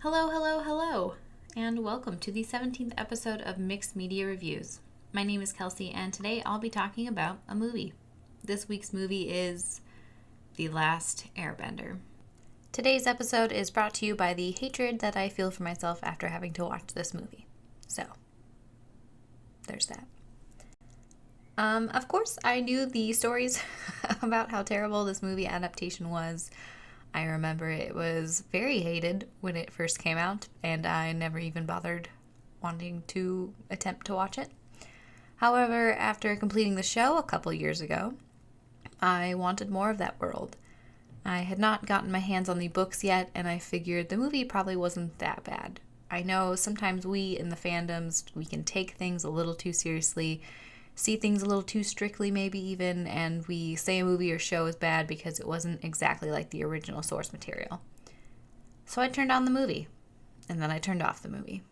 Hello, hello, hello, and welcome to the 17th episode of Mixed Media Reviews. My name is Kelsey, and today I'll be talking about a movie. This week's movie is The Last Airbender. Today's episode is brought to you by the hatred that I feel for myself after having to watch this movie. So, there's that. Of course, I knew the stories about how terrible this movie adaptation was. I remember it was very hated when it first came out, and I never even bothered wanting to attempt to watch it. However, after completing the show a couple years ago, I wanted more of that world. I had not gotten my hands on the books yet, and I figured the movie probably wasn't that bad. I know sometimes we in the fandoms, we can take things a little too seriously, see things a little too strictly maybe even, and we say a movie or show is bad because it wasn't exactly like the original source material. So I turned on the movie, and then I turned off the movie.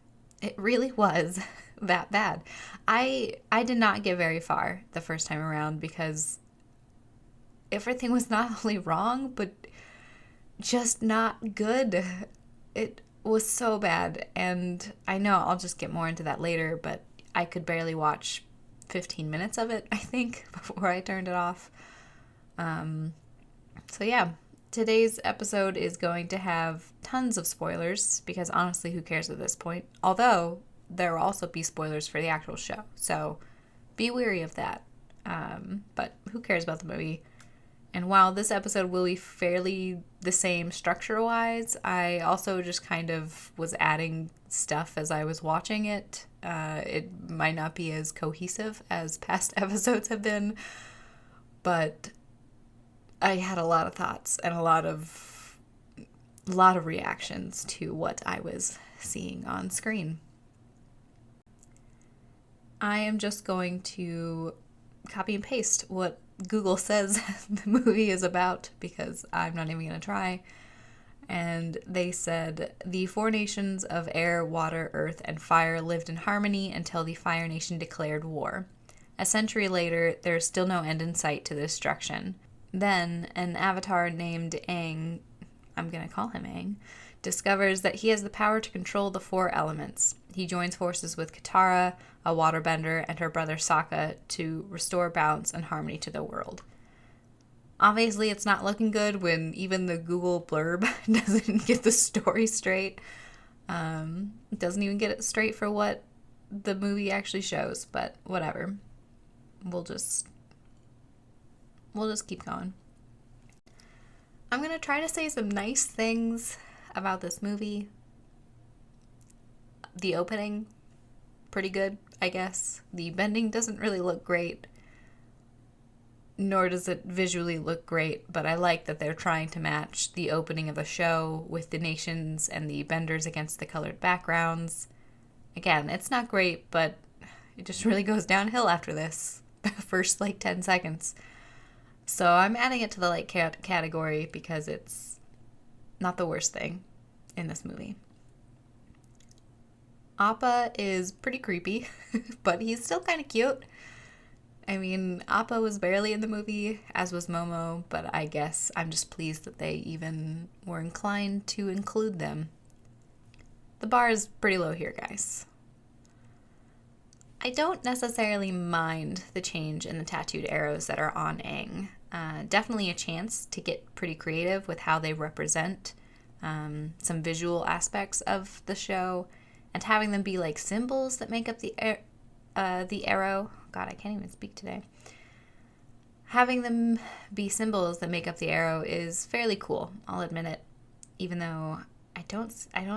It really was that bad. I did not get very far the first time around because everything was not only wrong, but just not good. It was so bad, and I know I'll just get more into that later, but I could barely watch 15 minutes of it, I think, before I turned it off. So yeah, today's episode is going to have tons of spoilers, because honestly, who cares at this point? Although, there will also be spoilers for the actual show, so be wary of that. But who cares about the movie? And while this episode will be fairly the same structure-wise, I also just kind of was adding stuff as I was watching it. It might not be as cohesive as past episodes have been, but I had a lot of thoughts and a lot of reactions to what I was seeing on screen. I am just going to copy and paste what Google says the movie is about, because I'm not even going to try. And they said, the four nations of air, water, earth, and fire lived in harmony until the Fire Nation declared war. A century later, there is still no end in sight to the destruction. Then, an avatar named Aang, I'm going to call him Aang, discovers that he has the power to control the four elements. He joins forces with Katara, a waterbender, and her brother Sokka to restore balance and harmony to the world. Obviously, it's not looking good when even the Google blurb doesn't get the story straight. It doesn't even get it straight for what the movie actually shows, but whatever. We'll just keep going. I'm going to try to say some nice things about this movie. The opening, pretty good, I guess. The bending doesn't really look great, nor does it visually look great, but I like that they're trying to match the opening of the show with the nations and the benders against the colored backgrounds. Again, it's not great, but it just really goes downhill after this, the first 10 seconds. So I'm adding it to the category because it's not the worst thing in this movie. Appa is pretty creepy, but he's still kind of cute. I mean, Appa was barely in the movie, as was Momo, but I guess I'm just pleased that they even were inclined to include them. The bar is pretty low here, guys. I don't necessarily mind the change in the tattooed arrows that are on Aang. Definitely a chance to get pretty creative with how they represent some visual aspects of the show, and having them be like symbols that make up the arrow. God, I can't even speak today. Having them be symbols that make up the arrow is fairly cool, I'll admit it. Even though I don't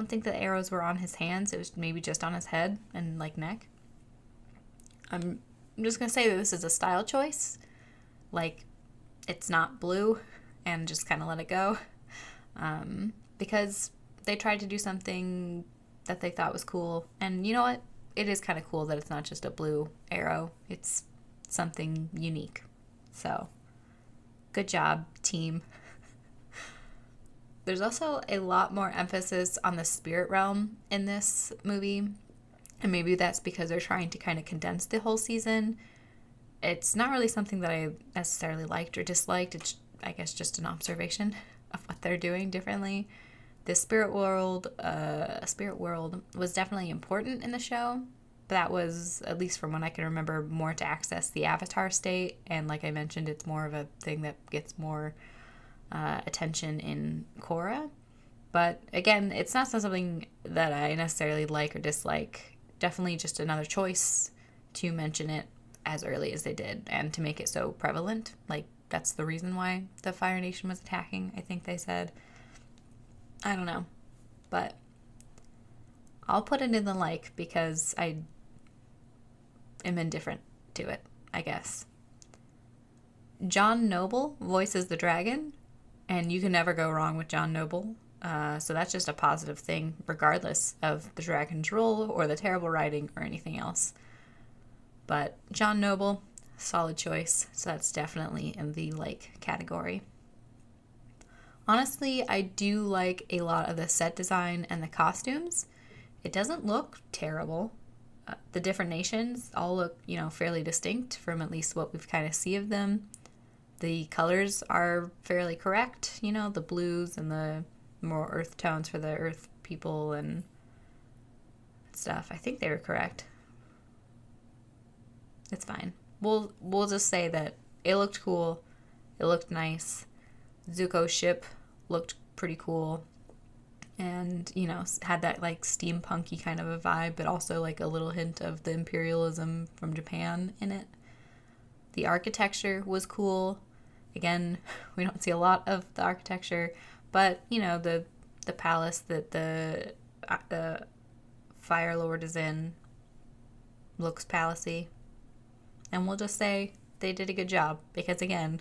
think the arrows were on his hands, it was maybe just on his head and neck. I'm just gonna say that this is a style choice. It's not blue, and just kind of let it go. Because they tried to do something that they thought was cool, and you know what? It is kind of cool that it's not just a blue arrow. It's something unique. So, good job, team. There's also a lot more emphasis on the spirit realm in this movie. And maybe that's because they're trying to kind of condense the whole season. It's not really something that I necessarily liked or disliked. It's, I guess, just an observation of what they're doing differently. The spirit world was definitely important in the show. But that was, at least from what I can remember, more to access the Avatar state. And like I mentioned, it's more of a thing that gets more attention in Korra. But again, it's not something that I necessarily like or dislike. Definitely just another choice to mention it as early as they did and to make it so prevalent. Like, that's the reason why the Fire Nation was attacking, I think they said. I don't know. But I'll put it in the like because I am indifferent to it, I guess. John Noble voices the dragon, and you can never go wrong with John Noble. So that's just a positive thing, regardless of the dragon's role or the terrible writing or anything else. But John Noble, solid choice. So that's definitely in the like category. Honestly, I do like a lot of the set design and the costumes. It doesn't look terrible. The different nations all look, fairly distinct from at least what we've kind of see of them. The colors are fairly correct, the blues and the more earth tones for the earth people and stuff. I think they were correct. It's fine. We'll just say that it looked cool. It looked nice. Zuko's ship looked pretty cool. And, had that like steampunky kind of a vibe, but also like a little hint of the imperialism from Japan in it. The architecture was cool. Again, we don't see a lot of the architecture, but the palace that the Fire Lord is in looks palacey, and we'll just say they did a good job because again,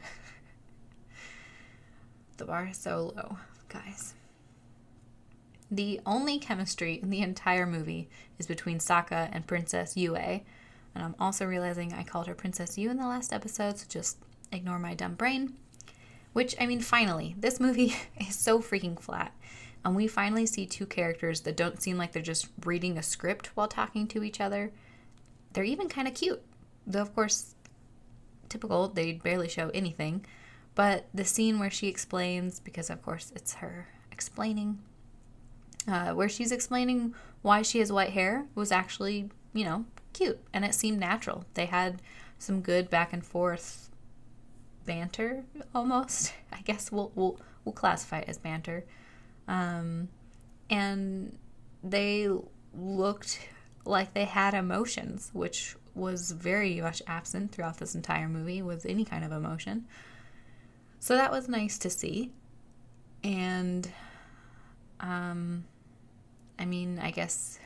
the bar is so low, guys. The only chemistry in the entire movie is between Sokka and Princess Yue, and I'm also realizing I called her Princess Yu in the last episode, so just ignore my dumb brain. Which, finally, this movie is so freaking flat. And we finally see two characters that don't seem like they're just reading a script while talking to each other. They're even kind of cute. Though, of course, typical, they barely show anything. But the scene where she explains, because of course it's her explaining, where she's explaining why she has white hair was actually, cute. And it seemed natural. They had some good back and forth banter, almost. I guess we'll classify it as banter. And they looked like they had emotions, which was very much absent throughout this entire movie with any kind of emotion. So that was nice to see. And, I guess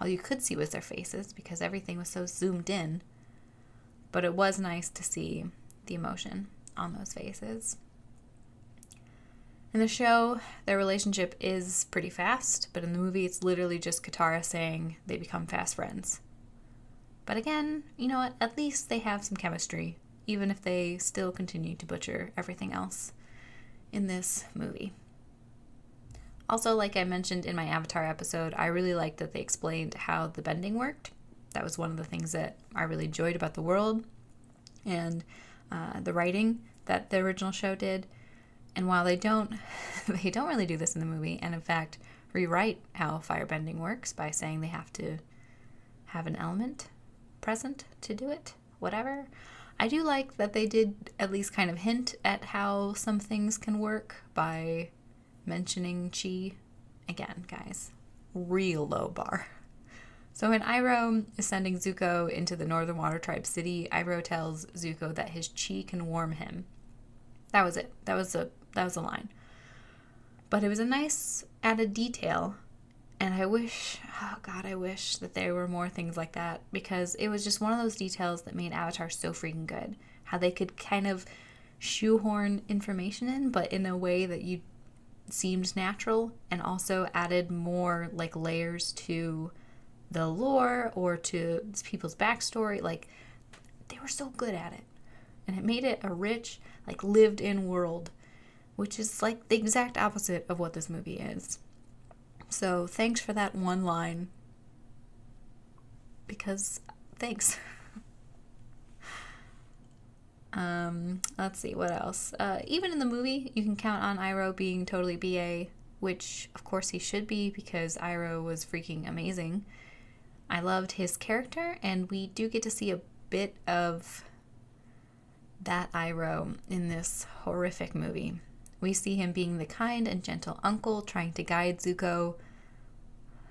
all you could see was their faces because everything was so zoomed in. But it was nice to see the emotion on those faces. In the show, their relationship is pretty fast, but in the movie, it's literally just Katara saying they become fast friends. But again, you know what? At least they have some chemistry, even if they still continue to butcher everything else in this movie. Also, like I mentioned in my Avatar episode, I really liked that they explained how the bending worked. That was one of the things that I really enjoyed about the world and the writing that the original show did. And while they don't really do this in the movie, and in fact rewrite how firebending works by saying they have to have an element present to do it, whatever. I do like that they did at least kind of hint at how some things can work by mentioning chi. Again, guys, real low bar. So when Iroh is sending Zuko into the Northern Water Tribe city, Iroh tells Zuko that his chi can warm him. That was it. That was a line. But it was a nice added detail, and I wish that there were more things like that, because it was just one of those details that made Avatar so freaking good. How they could kind of shoehorn information in, but in a way that you seemed natural, and also added more like layers to the lore or to people's backstory. Like, they were so good at it, and it made it a rich, like, lived in world, which is like the exact opposite of what this movie is. So thanks for that one line, because thanks. Let's see, what else? Even in the movie, you can count on Iroh being totally BA. which of course he should be because Iroh was freaking amazing. I loved his character, and we do get to see a bit of that Iroh in this horrific movie. We see him being the kind and gentle uncle trying to guide Zuko.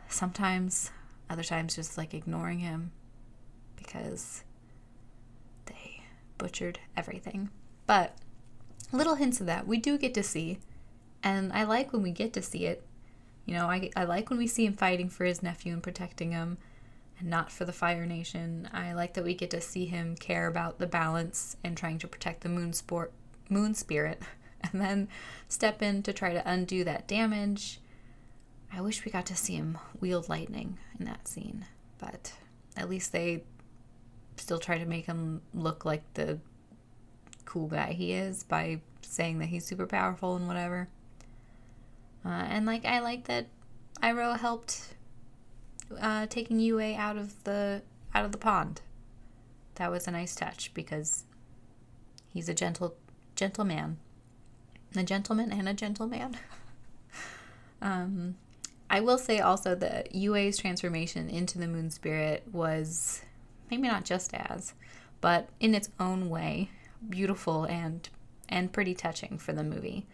Sometimes, other times just like ignoring him because they butchered everything. But little hints of that we do get to see, and I like when we get to see it. You know, I like when we see him fighting for his nephew and protecting him and not for the Fire Nation. I like that we get to see him care about the balance and trying to protect the moon spirit and then step in to try to undo that damage. I wish we got to see him wield lightning in that scene, but at least they still try to make him look like the cool guy he is by saying that he's super powerful and whatever. And I like that Iroh helped taking Yue out of the pond. That was a nice touch because he's a gentle man, a gentleman and a gentleman. I will say also that Yue's transformation into the moon spirit was maybe not just as, but in its own way, beautiful and pretty touching for the movie.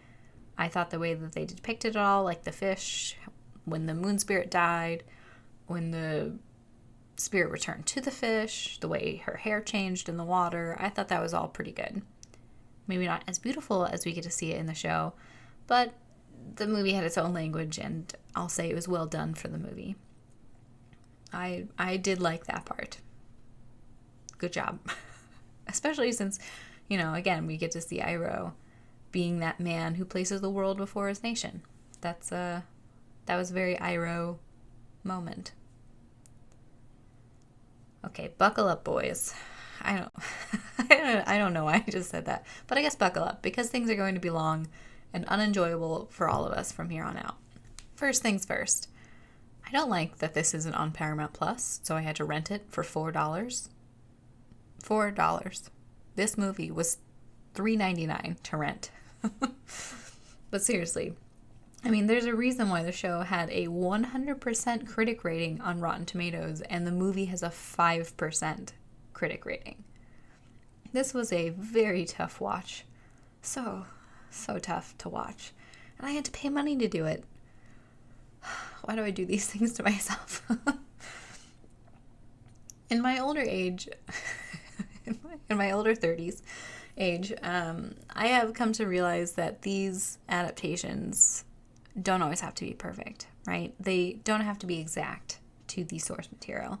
I thought the way that they depicted it all, like the fish, when the moon spirit died, when the spirit returned to the fish, the way her hair changed in the water, I thought that was all pretty good. Maybe not as beautiful as we get to see it in the show, but the movie had its own language, and I'll say it was well done for the movie. I did like that part. Good job. Especially since, you know, again, we get to see Iroh being that man who places the world before his nation. That was a very Iroh moment. Okay, buckle up, boys. I don't know why I just said that, but I guess buckle up because things are going to be long and unenjoyable for all of us from here on out. First things first, I don't like that this isn't on Paramount Plus, so I had to rent it for $4. $4. This movie was $3.99 to rent. But seriously, I mean, there's a reason why the show had a 100% critic rating on Rotten Tomatoes and the movie has a 5% critic rating. This was a very tough watch. So tough to watch. And I had to pay money to do it. Why do I do these things to myself? In my older age, in my older 30s age, I have come to realize that these adaptations don't always have to be perfect, right? They don't have to be exact to the source material.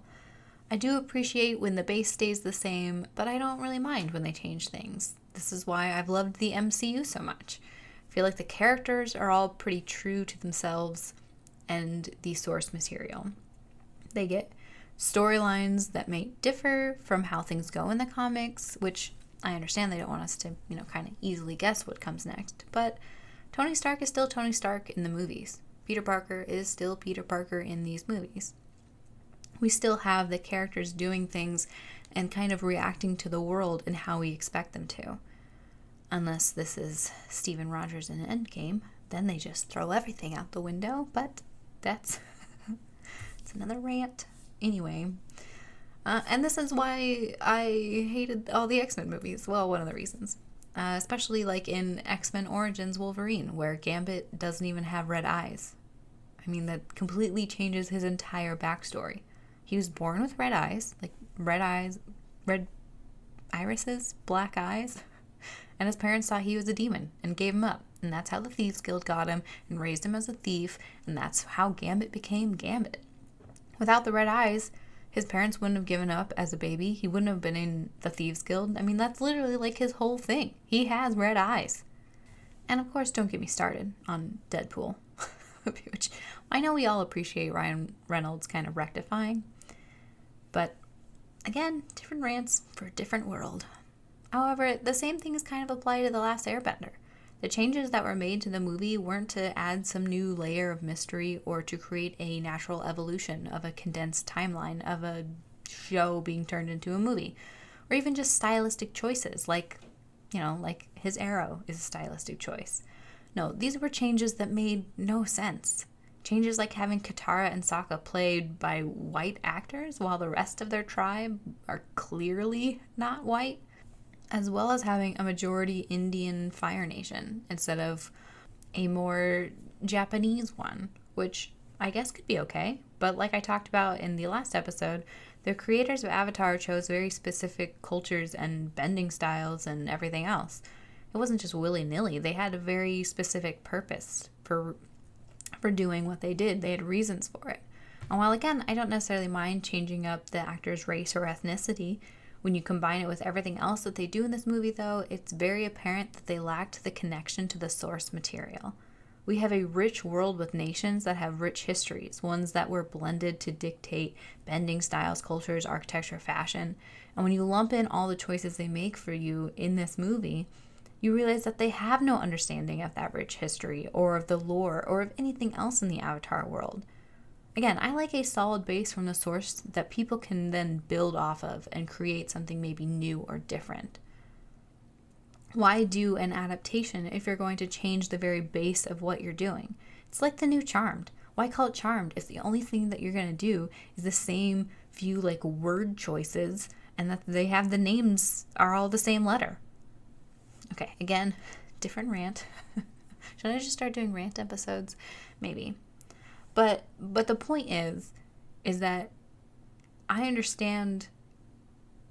I do appreciate when the base stays the same, but I don't really mind when they change things. This is why I've loved the MCU so much. I feel like the characters are all pretty true to themselves and the source material. They get storylines that may differ from how things go in the comics, which I understand they don't want us to, kind of easily guess what comes next. But Tony Stark is still Tony Stark in the movies. Peter Parker is still Peter Parker in these movies. We still have the characters doing things and kind of reacting to the world in how we expect them to. Unless this is Steven Rogers in Endgame, then they just throw everything out the window, but that's it's another rant. Anyway, and this is why I hated all the X-Men movies. Well, one of the reasons. Especially like in X-Men Origins Wolverine, where Gambit doesn't even have red eyes. I mean, that completely changes his entire backstory. He was born with red eyes, red irises, black eyes, and his parents thought he was a demon and gave him up. And that's how the Thieves Guild got him and raised him as a thief, and that's how Gambit became Gambit. Without the red eyes, his parents wouldn't have given up as a baby. He wouldn't have been in the Thieves Guild. I mean, that's literally like his whole thing. He has red eyes. And of course, don't get me started on Deadpool, which I know we all appreciate Ryan Reynolds kind of rectifying. But again, different rants for a different world. However, the same things kind of apply to The Last Airbender. The changes that were made to the movie weren't to add some new layer of mystery or to create a natural evolution of a condensed timeline of a show being turned into a movie, or even just stylistic choices like his arrow is a stylistic choice. No, these were changes that made no sense. Changes like having Katara and Sokka played by white actors while the rest of their tribe are clearly not white, as well as having a majority Indian Fire Nation instead of a more Japanese one, which I guess could be okay. But like I talked about in the last episode, the creators of Avatar chose very specific cultures and bending styles and everything else. It wasn't just willy-nilly. They had a very specific purpose for doing what they did. They had reasons for it. And while, again, I don't necessarily mind changing up the actor's race or ethnicity, when you combine it with everything else that they do in this movie, though, it's very apparent that they lacked the connection to the source material. We have a rich world with nations that have rich histories, ones that were blended to dictate bending styles, cultures, architecture, fashion. And when you lump in all the choices they make for you in this movie, you realize that they have no understanding of that rich history or of the lore or of anything else in the Avatar world. Again, I like a solid base from the source that people can then build off of and create something maybe new or different. Why do an adaptation if you're going to change the very base of what you're doing? It's like the new Charmed. Why call it Charmed if the only thing that you're going to do is the same few like word choices and that they have the names are all the same letter? Okay, again, different rant. Should I just start doing rant episodes? Maybe. But the point is that I understand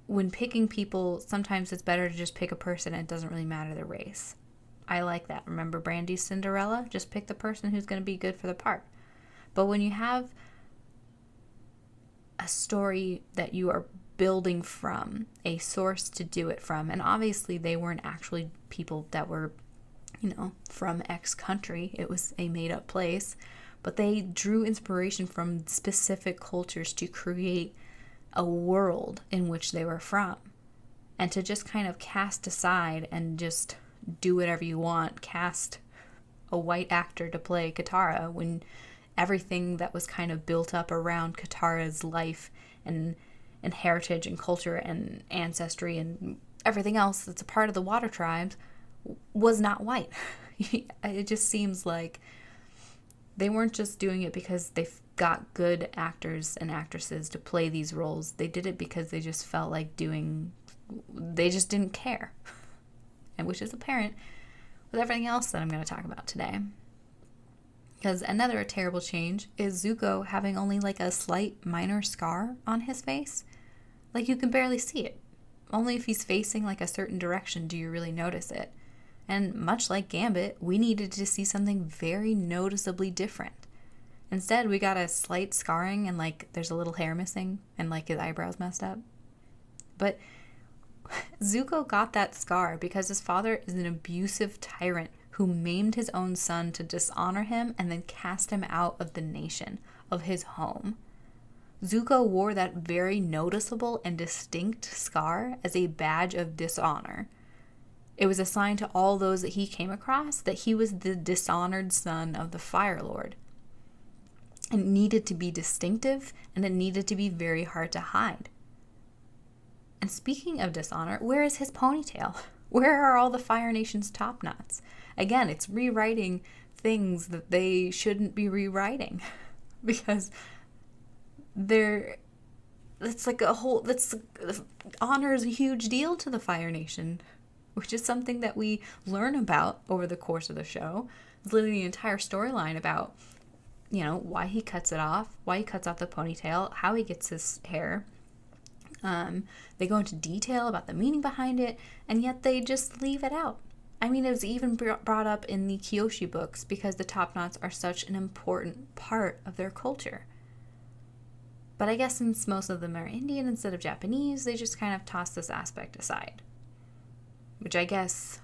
when picking people, sometimes it's better to just pick a person and it doesn't really matter their race. I like that. Remember Brandy's Cinderella? Just pick the person who's going to be good for the part. But when you have a story that you are building from, a source to do it from, and obviously they weren't actually people that were, from X country. It was a made-up place. But they drew inspiration from specific cultures to create a world in which they were from. And to just kind of cast aside and just do whatever you want, cast a white actor to play Katara when everything that was kind of built up around Katara's life and heritage and culture and ancestry and everything else that's a part of the water tribes was not white. It just seems like they weren't just doing it because they got good actors and actresses to play these roles. They did it because they just felt like they just didn't care. And which is apparent with everything else that I'm going to talk about today. Because another terrible change is Zuko having only like a slight minor scar on his face. Like you can barely see it. Only if he's facing like a certain direction do you really notice it. And much like Gambit, we needed to see something very noticeably different. Instead, we got a slight scarring and like there's a little hair missing and like his eyebrows messed up. But Zuko got that scar because his father is an abusive tyrant who maimed his own son to dishonor him and then cast him out of the nation, of his home. Zuko wore that very noticeable and distinct scar as a badge of dishonor. It was a sign to all those that he came across that he was the dishonored son of the Fire Lord. It needed to be distinctive, and it needed to be very hard to hide. And speaking of dishonor, where is his ponytail? Where are all the Fire Nation's top knots? Again, it's rewriting things that they shouldn't be rewriting. Because honor is a huge deal to the Fire Nation, which is something that we learn about over the course of the show. It's literally the entire storyline about, why he cuts it off, why he cuts off the ponytail, how he gets his hair. They go into detail about the meaning behind it, and yet they just leave it out. I mean, it was even brought up in the Kyoshi books because the top knots are such an important part of their culture. But I guess since most of them are Indian instead of Japanese, they just kind of toss this aspect aside. Which I guess,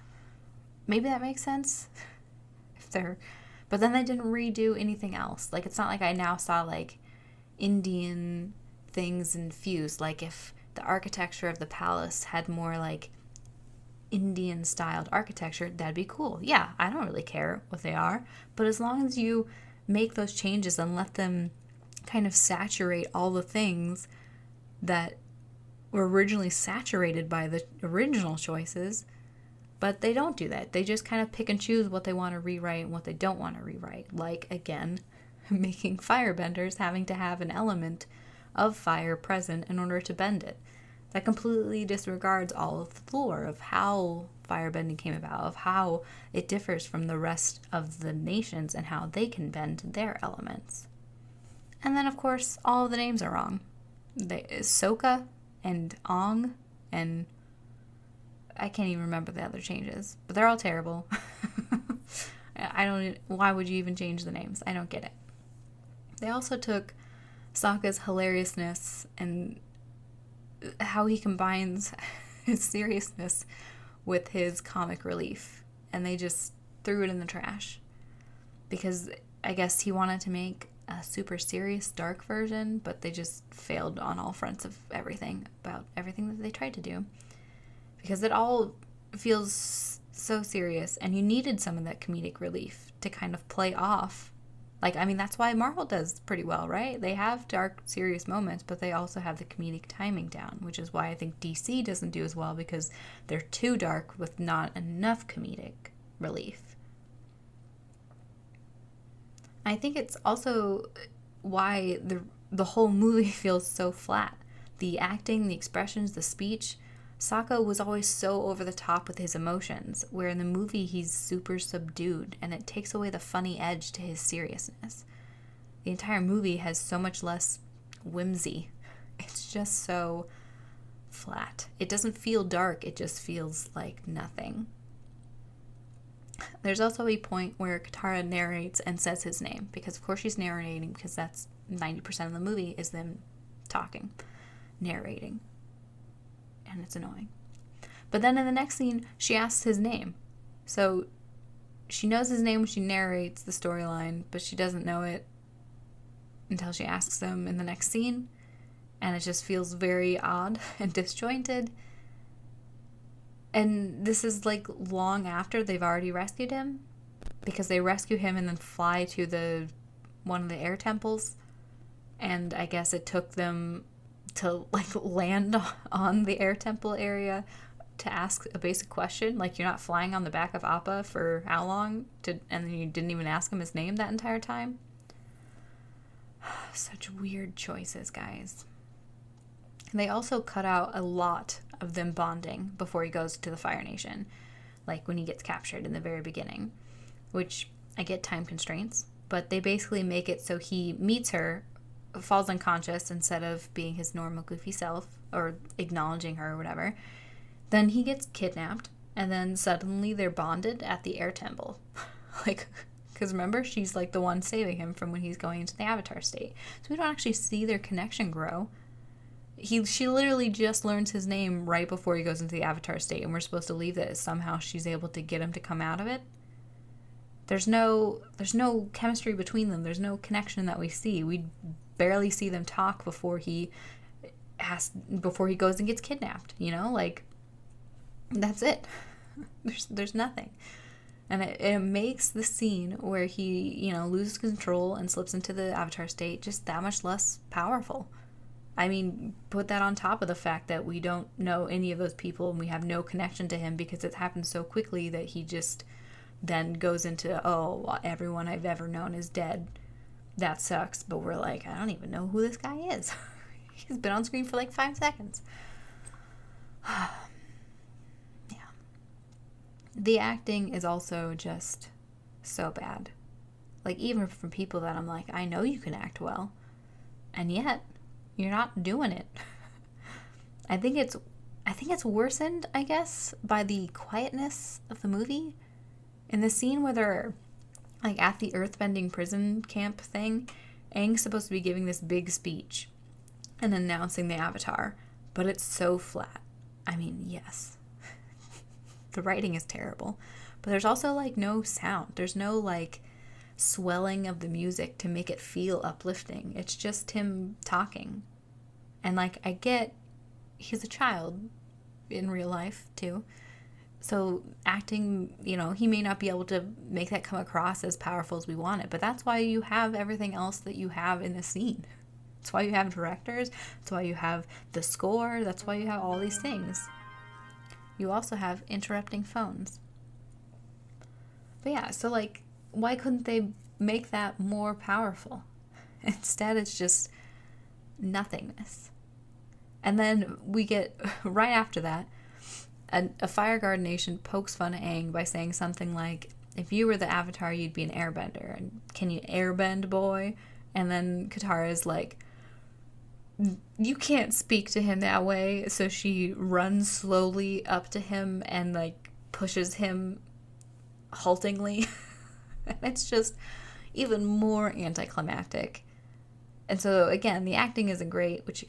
maybe that makes sense. But then they didn't redo anything else. Like, it's not like I now saw, like, Indian things infused. Like, if the architecture of the palace had more, like, Indian-styled architecture, that'd be cool. Yeah, I don't really care what they are. But as long as you make those changes and let them kind of saturate all the things that were originally saturated by the original choices, But they don't do that. They just kind of pick and choose what they want to rewrite and what they don't want to rewrite. Like, again, making firebenders having to have an element of fire present in order to bend it. That completely disregards all of the lore of how firebending came about, of how it differs from the rest of the nations and how they can bend their elements. And then, of course, all of the names are wrong. Sokka and Ong and I can't even remember the other changes, but they're all terrible. Why would you even change the names? I don't get it. They also took Sokka's hilariousness and how he combines his seriousness with his comic relief, and they just threw it in the trash. Because I guess he wanted to make a super serious, dark version, but they just failed on all fronts of everything that they tried to do. Because it all feels so serious, and you needed some of that comedic relief to kind of play off. That's why Marvel does pretty well, right? They have dark, serious moments, but they also have the comedic timing down, which is why I think DC doesn't do as well, because they're too dark with not enough comedic relief. I think it's also why the whole movie feels so flat. The acting, the expressions, the speech. Sokka was always so over the top with his emotions, where in the movie he's super subdued, and it takes away the funny edge to his seriousness. The entire movie has so much less whimsy. It's just so flat. It doesn't feel dark, it just feels like nothing. There's also a point where Katara narrates and says his name, because of course she's narrating, because that's 90% of the movie is them talking, narrating. And it's annoying. But then in the next scene, she asks his name. So she knows his name when she narrates the storyline, but she doesn't know it until she asks him in the next scene. And it just feels very odd and disjointed. And this is long after they've already rescued him, because they rescue him and then fly to one of the air temples. And I guess it took them to land on the air temple area to ask a basic question. You're not flying on the back of Appa for how long? And then you didn't even ask him his name that entire time? Such weird choices, guys. They also cut out a lot of them bonding before he goes to the Fire Nation, when he gets captured in the very beginning, which I get time constraints, but they basically make it so he meets her, falls unconscious instead of being his normal goofy self or acknowledging her or whatever. Then he gets kidnapped, and then suddenly they're bonded at the air temple. Because remember, she's the one saving him from when he's going into the Avatar state. So we don't actually see their connection grow. She literally just learns his name right before he goes into the Avatar state, and we're supposed to believe that somehow she's able to get him to come out of it. There's no chemistry between them. There's no connection that we see. We barely see them talk before he goes and gets kidnapped. That's it. There's nothing. And it makes the scene where he, loses control and slips into the Avatar state just that much less powerful. I mean, put that on top of the fact that we don't know any of those people and we have no connection to him because it happened so quickly that he just then goes into, oh, everyone I've ever known is dead. That sucks. But we're I don't even know who this guy is. He's been on screen for 5 seconds. Yeah. The acting is also just so bad. Even from people that I'm I know you can act well. And yet, you're not doing it. I think it's worsened, I guess, by the quietness of the movie. In the scene where they're at the earthbending prison camp thing, Aang's supposed to be giving this big speech and announcing the Avatar, but it's so flat. I mean, yes, the writing is terrible, but there's also no sound. There's no swelling of the music to make it feel uplifting. It's just him talking. And I get he's a child in real life too. So acting, he may not be able to make that come across as powerful as we want it, but that's why you have everything else that you have in the scene. That's why you have directors. That's why you have the score. That's why you have all these things. you also have interrupting phones. But yeah, so like, why couldn't they make that more powerful? Instead, it's just nothingness. And then we get, right after that, a Fire Guard nation pokes fun at Aang by saying something like, if you were the Avatar, you'd be an Airbender. And can you airbend, boy? And then Katara's like, you can't speak to him that way. So she runs slowly up to him and like pushes him haltingly. It's just even more anticlimactic. And so again, the acting isn't great, which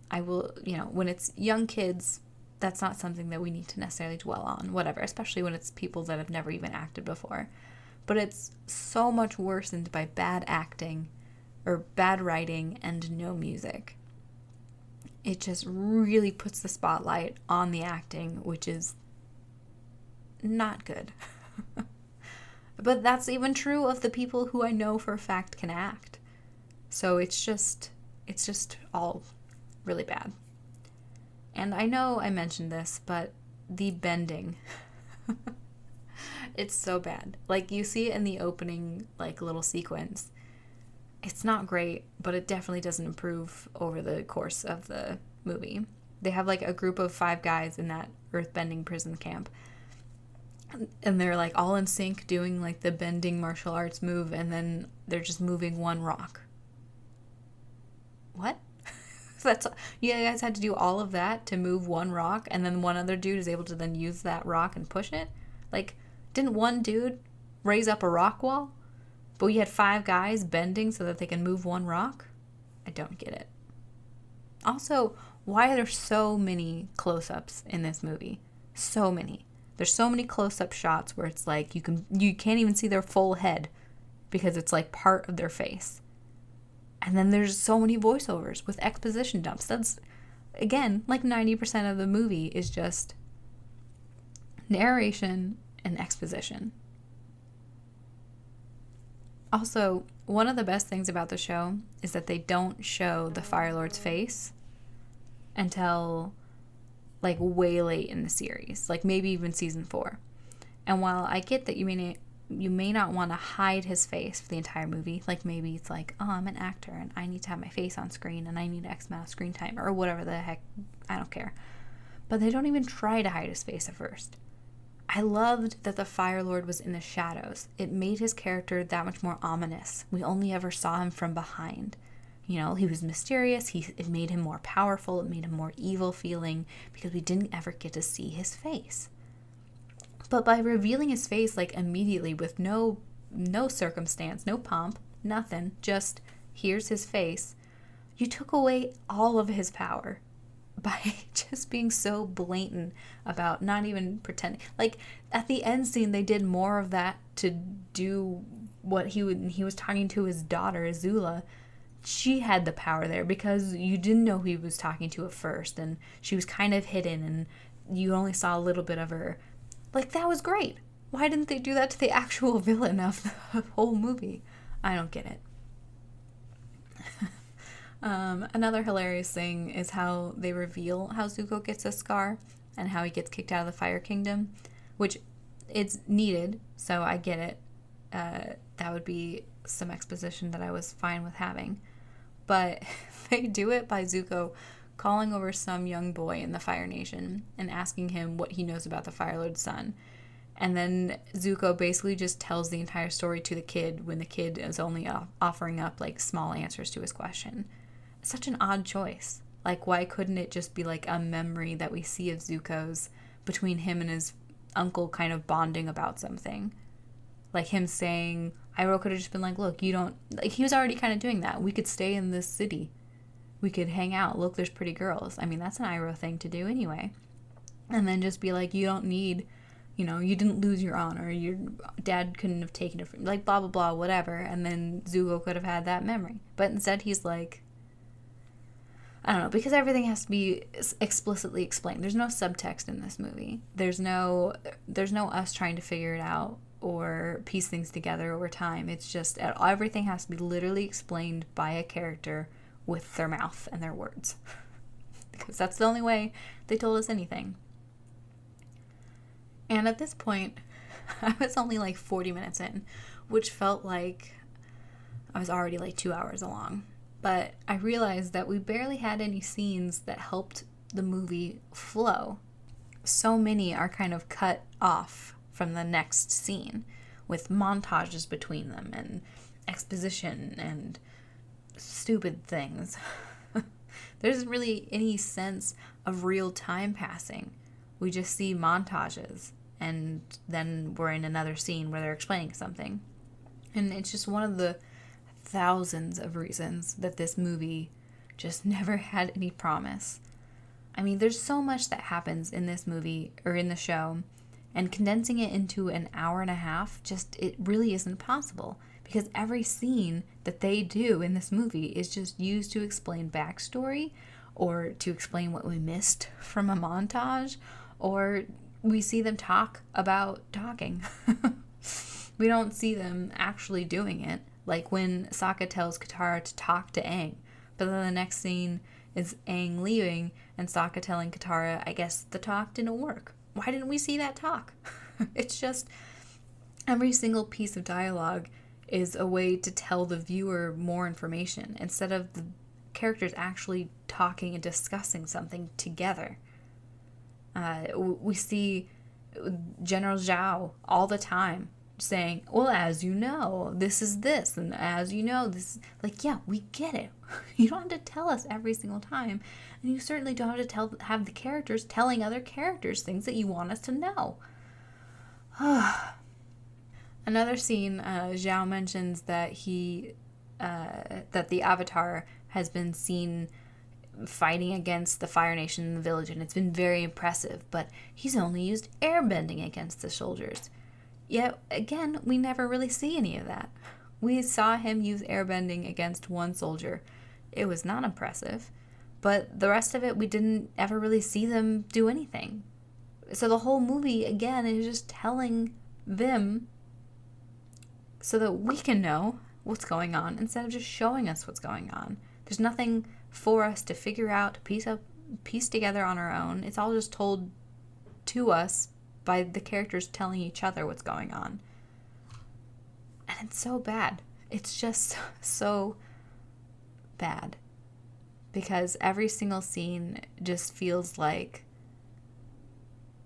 I will, when it's young kids, that's not something that we need to necessarily dwell on, whatever, especially when it's people that have never even acted before. But it's so much worsened by bad acting or bad writing and no music. It just really puts the spotlight on the acting, which is not good. But that's even true of the people who I know for a fact can act. So it's just all really bad. And I know I mentioned this, but the bending, it's so bad. Like, you see it in the opening, like, little sequence. It's not great, but it definitely doesn't improve over the course of the movie. They have, like, a group of 5 guys in that earthbending prison camp. And they're, like, all in sync doing, like, the bending martial arts move, and then they're just moving one rock. What? You guys had to do all of that to move one rock, and then one other dude is able to then use that rock and push it? Like, didn't one dude raise up a rock wall? But we had 5 guys bending so that they can move one rock? I don't get it. Also, why are there so many close-ups in this movie? So many. There's so many close-up shots where it's like you can't even see their full head because it's like part of their face. And then there's so many voiceovers with exposition dumps. That's, again, like 90% of the movie is just narration and exposition. Also, one of the best things about the show is that they don't show the Fire Lord's face until, like, way late in the series. Like, maybe even season 4. And while I get that you may not want to hide his face for the entire movie. Like, maybe it's like, oh, I'm an actor and I need to have my face on screen and I need X amount of screen time or whatever the heck. I don't care. But they don't even try to hide his face at first. I loved that the Fire Lord was in the shadows. It made his character that much more ominous. We only ever saw him from behind. He was mysterious. It made him more powerful. It made him more evil feeling because we didn't ever get to see his face. But by revealing his face, like, immediately with no circumstance, no pomp, nothing, just here's his face, you took away all of his power by just being so blatant about not even pretending. Like, at the end scene, they did more of that to do what he was talking to his daughter, Azula. She had the power there because you didn't know who he was talking to at first, and she was kind of hidden, and you only saw a little bit of her. Like, that was great. Why didn't they do that to the actual villain of the whole movie? I don't get it. Another hilarious thing is how they reveal how Zuko gets a scar and how he gets kicked out of the Fire Kingdom, which it's needed, so I get it. That would be some exposition that I was fine with having. But they do it by Zuko calling over some young boy in the Fire Nation and asking him what he knows about the Fire Lord's son. And then Zuko basically just tells the entire story to the kid when the kid is only offering up, like, small answers to his question. It's such an odd choice. Like, why couldn't it just be, like, a memory that we see of Zuko's between him and his uncle kind of bonding about something? Like, him saying, Iroh could have just been like, look, you don't... Like, he was already kind of doing that. We could stay in this city. We could hang out. Look, there's pretty girls. I mean, that's an Iroh thing to do anyway. And then just be like, you don't need, you didn't lose your honor. Your dad couldn't have taken it from you. Like, blah, blah, blah, whatever. And then Zuko could have had that memory. But instead he's like, I don't know, because everything has to be explicitly explained. There's no subtext in this movie. There's no us trying to figure it out or piece things together over time. It's just everything has to be literally explained by a character with their mouth and their words. Because that's the only way they told us anything. And at this point, I was only like 40 minutes in, which felt like I was already like 2 hours along. But I realized that we barely had any scenes that helped the movie flow. So many are kind of cut off from the next scene with montages between them and exposition and stupid things. There isn't really any sense of real time passing. We just see montages, and then we're in another scene where they're explaining something. And it's just one of the thousands of reasons that this movie just never had any promise. I mean, there's so much that happens in this movie, or in the show, and condensing it into an hour and a half, it really isn't possible. Because every scene that they do in this movie is just used to explain backstory, or to explain what we missed from a montage, or we see them talk about talking. We don't see them actually doing it, like when Sokka tells Katara to talk to Aang. But then the next scene is Aang leaving and Sokka telling Katara, I guess the talk didn't work. Why didn't we see that talk? It's just every single piece of dialogue is a way to tell the viewer more information instead of the characters actually talking and discussing something together. We see General Zhao all the time saying, well, as you know, this is this, and as you know, this is... Like, yeah, we get it. You don't have to tell us every single time, and you certainly don't have to have the characters telling other characters things that you want us to know. Another scene, Zhao mentions that that the Avatar has been seen fighting against the Fire Nation in the village, and it's been very impressive, but he's only used airbending against the soldiers. Yet, again, we never really see any of that. We saw him use airbending against one soldier. It was not impressive, but the rest of it, we didn't ever really see them do anything. So the whole movie, again, is just telling them so that we can know what's going on instead of just showing us what's going on. There's nothing for us to figure out, to piece together on our own. It's all just told to us by the characters telling each other what's going on. And it's so bad. It's just so bad. Because every single scene just feels like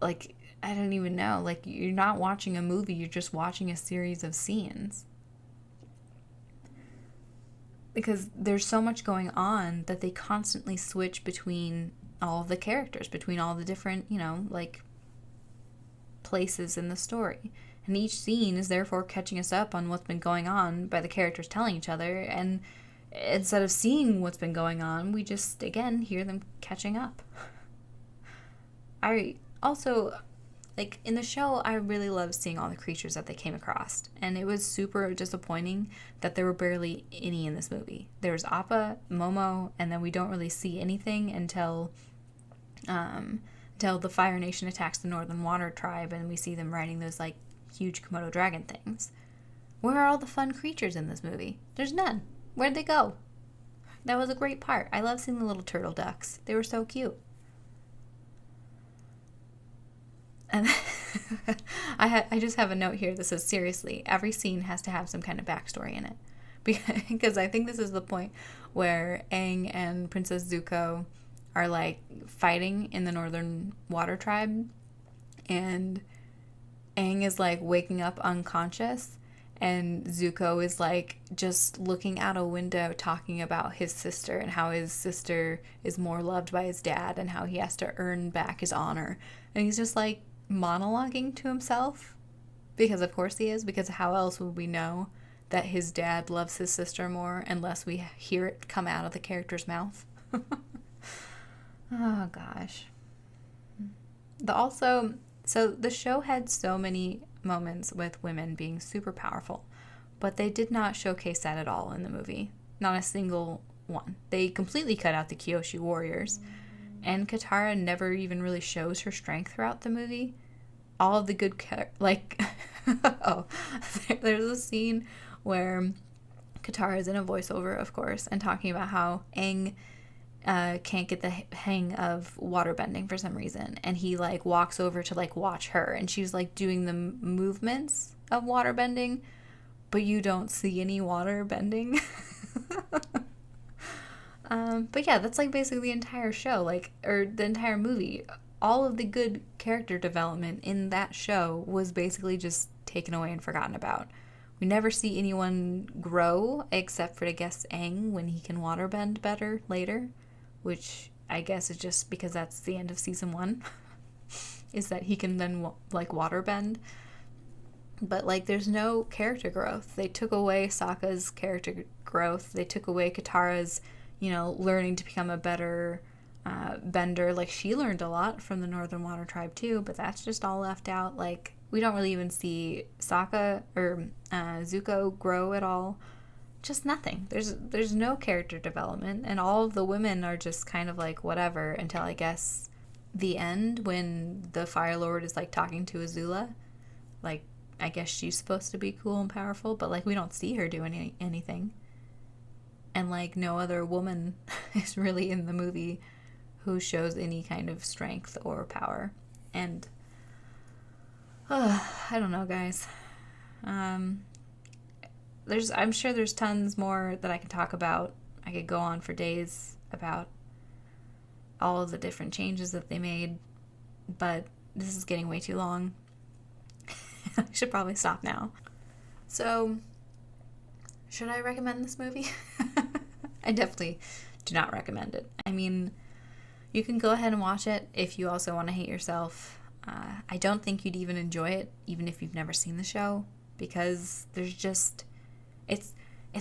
I don't even know, like you're not watching a movie, you're just watching a series of scenes. Because there's so much going on that they constantly switch between all of the characters, between all the different, places in the story. And each scene is therefore catching us up on what's been going on by the characters telling each other. And instead of seeing what's been going on, we just, again, hear them catching up. I also... in the show, I really loved seeing all the creatures that they came across. And it was super disappointing that there were barely any in this movie. There was Appa, Momo, and then we don't really see anything until the Fire Nation attacks the Northern Water Tribe and we see them riding those, huge Komodo dragon things. Where are all the fun creatures in this movie? There's none. Where'd they go? That was a great part. I love seeing the little turtle ducks. They were so cute. And I just have a note here that says, seriously, every scene has to have some kind of backstory in it. Because I think this is the point where Aang and Princess Zuko are, fighting in the Northern Water Tribe. And Aang is, waking up unconscious. And Zuko is, just looking out a window talking about his sister and how his sister is more loved by his dad and how he has to earn back his honor. And he's just, monologuing to himself, because of course he is, because how else would we know that his dad loves his sister more unless we hear it come out of the character's mouth? Oh gosh. So the show had so many moments with women being super powerful, but they did not showcase that at all in the movie. Not a single one. They completely cut out the Kyoshi warriors. And Katara never even really shows her strength throughout the movie. All of the good... there's a scene where Katara is in a voiceover, of course, and talking about how Aang can't get the hang of waterbending for some reason, and he like walks over to like watch her, and she's like doing the movements of waterbending, but you don't see any water bending. But yeah, that's like basically the entire show, like, or the entire movie. All of the good character development in that show was basically just taken away and forgotten about. We never see anyone grow except for, I guess, Aang when he can waterbend better later, which I guess is just because that's the end of season 1, is that he can then like waterbend. But like, there's no character growth. They took away Sokka's character growth. They took away Katara's, learning to become a better bender. Like, she learned a lot from the Northern Water Tribe too, but that's just all left out. Like, we don't really even see Sokka or Zuko grow at all. Just nothing. There's no character development, and all of the women are just kind of like whatever until I guess the end when the Fire Lord is like talking to Azula. Like, I guess she's supposed to be cool and powerful, but like, we don't see her do anything. And like, no other woman is really in the movie who shows any kind of strength or power. And I don't know, guys. I'm sure there's tons more that I can talk about. I could go on for days about all of the different changes that they made, but this is getting way too long. I should probably stop now. So, should I recommend this movie? I definitely do not recommend it. I mean, you can go ahead and watch it if you also want to hate yourself. I don't think you'd even enjoy it, even if you've never seen the show, because there's just... It's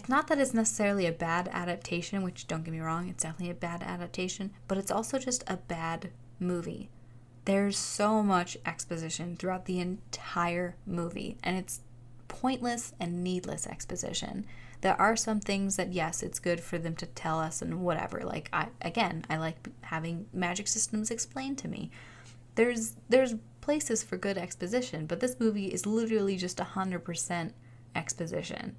not that it's necessarily a bad adaptation, which, don't get me wrong, it's definitely a bad adaptation, but it's also just a bad movie. There's so much exposition throughout the entire movie, and it's pointless and needless exposition. There are some things that, yes, it's good for them to tell us and whatever. Like, I like having magic systems explained to me. There's places for good exposition, but this movie is literally just 100% exposition.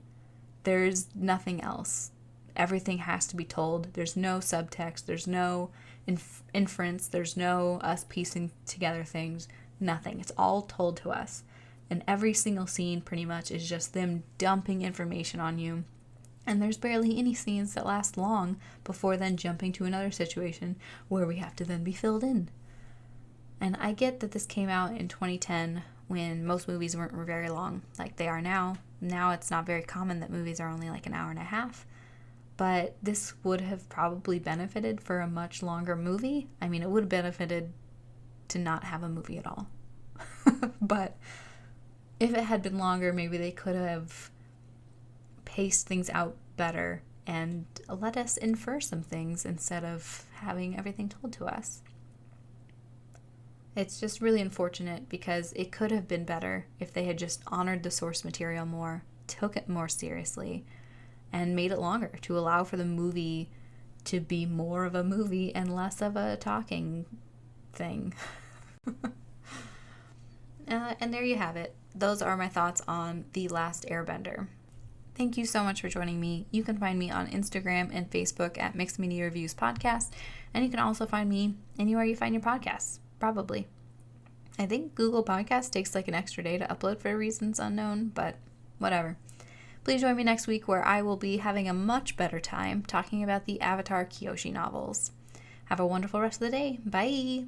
There's nothing else. Everything has to be told. There's no subtext. There's no inference. There's no us piecing together things. Nothing. It's all told to us. And every single scene pretty much is just them dumping information on you. And there's barely any scenes that last long before then jumping to another situation where we have to then be filled in. And I get that this came out in 2010 when most movies weren't very long like they are now. Now it's not very common that movies are only like an hour and a half. But this would have probably benefited for a much longer movie. I mean, it would have benefited to not have a movie at all. But if it had been longer, maybe they could have paced things out better and let us infer some things instead of having everything told to us. It's just really unfortunate because it could have been better if they had just honored the source material more, took it more seriously, and made it longer to allow for the movie to be more of a movie and less of a talking thing. And there you have it. Those are my thoughts on The Last Airbender. Thank you so much for joining me. You can find me on Instagram and Facebook at Mixed Media Reviews Podcast, and you can also find me anywhere you find your podcasts, probably. I think Google Podcasts takes like an extra day to upload for reasons unknown, but whatever. Please join me next week where I will be having a much better time talking about the Avatar Kyoshi novels. Have a wonderful rest of the day. Bye!